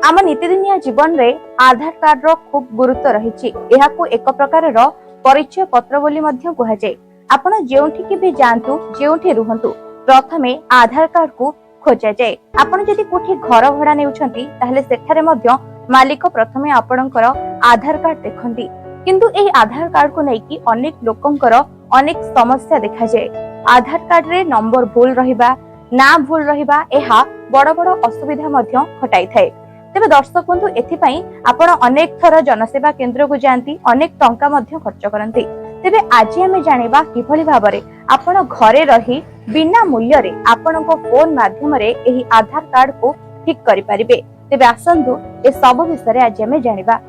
आम नीतिदिनिया जीवन रे आधार कार्ड रो खूब गुरुत्व रही। एहाकू एक प्रकार रो परिचय पत्र बोली मध्य कहा जाए। आपण जेउठी के भी जानतु जेउठी रुहंतु प्रथमे आधार कार्ड को खोजा जाए। आपण जदि कोठी घर भड़ा नेउछंती ताहले सेठारे मध्य मालिक प्रथमे आपणकर आधार कार्ड देखंती। किंतु एही आधार कार्ड को नेकी अनेक लोकंकर अनेक समस्या देखा जाए। आधार कार्ड रे नंबर भूल रहिबा ना भूल रहिबा एहा बड़ बड़ असुविधा मध्य घटाई थाए। तेबे दर्शक बंधु एथिपाई आपण अनेक थर जनसेवा केंद्र को जानती अनेक टंका मध्य खर्च करंती। तेबे आज आमे जानिबा किभली भाबरे आपण घरे रही बिना मूल्य रे आपणको फोन माध्यम रे एही आधार कार्ड को ठीक करि परिबे। तेबे आसंतु ए सब विषय रे आज आमे जानिबा।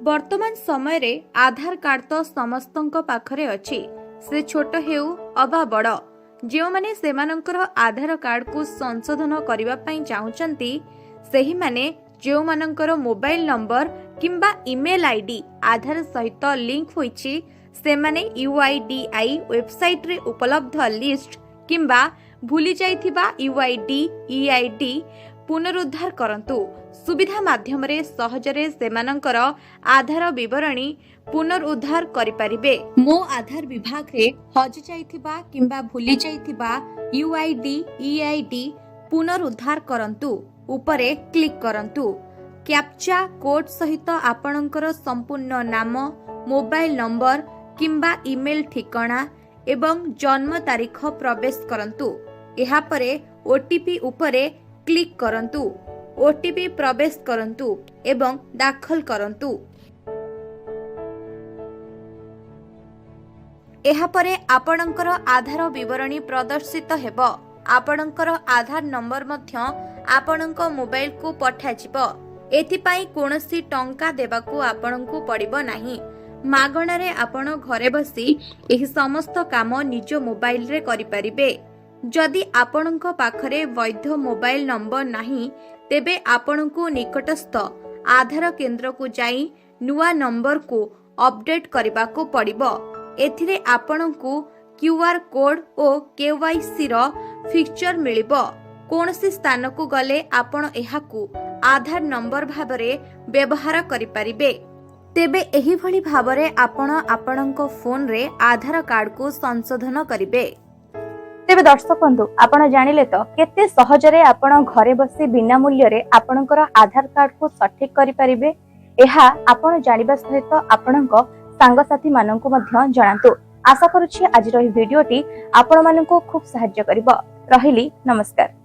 वर्तमान समय रे आधार कार्ड तो समस्तंक पाखरे अछि, से छोट हेउ अबा बड़। जो माने सेमानंकर आधार कार्ड को संशोधन करिबा पई चाहुचंती सेही माने जो मानंकर मोबाइल नंबर किंबा ईमेल आईडी आधार सहित लिंक होईछि से माने UIDI वेबसाइट रे उपलब्ध लिस्ट किंबा भूली जाइथिबा UID EID पुनरुद्धार करंतु। सुविधा माध्यम रे सहजरे सेमानंकर आधार विवरणी पुनरुद्धार करि परिबे। मो आधार विभाग रे हजि जाइथिबा किंबा भूली जाइथिबा UID EID पुनरुद्धार करंतु उपरे क्लिक करंतु। कैप्चा कोड सहित आपणकर संपूर्ण नाम, मोबाइल नंबर किंबा ईमेल ठिकाना एवं जन्म तारीख प्रवेश करंतु। एहा परे OTP उपरे क्लिक करंतु। OTP प्रवेश करंतु एवं दाखल करंतु। एहा परे आपणकर आधार विवरणी प्रदर्शित हेबो। आपणकर आधार नंबर मध्य आपणक मोबाइल को पठाजिबो। एथिपाई कोनोसी टंका देबाकू आपणकू पड़िबो नाही। मागणारे आपण घरे बसी एही समस्त काम निज मोबाइल रे करि परिबे। जदि आपणक पाखरे वैध मोबाइल नंबर नाही तेबे आपणकू निकटस्थ आधार केंद्र को जाई नुआ नंबर को अपडेट करबाकू पड़िबो। एथिरे आपणकू QR कोड ओ KYC रो फीचर मिलिबो। कोनोसी स्थान को गले आपण एहाकू आधार नंबर भाबरे व्यवहार करि परिबे। तेबे एही भली भाबरे आपण आपणक फोन रे आधार कार्ड को संशोधन करिबे। तेबे दर्शक बंधु आपण जानिले तो केते सहजरे आपण घरे बसी बिना मूल्य रे आपणकर आधार कार्ड को सठिक करि परिबे। एहा आपण जानिबा सहित आपणक सांगसाथी माननकु मध्य जणांतु। आशा करूछि आज रो भिडियोटी आपण माननकु खूब सहाय्य करिबो। रहिली नमस्कार।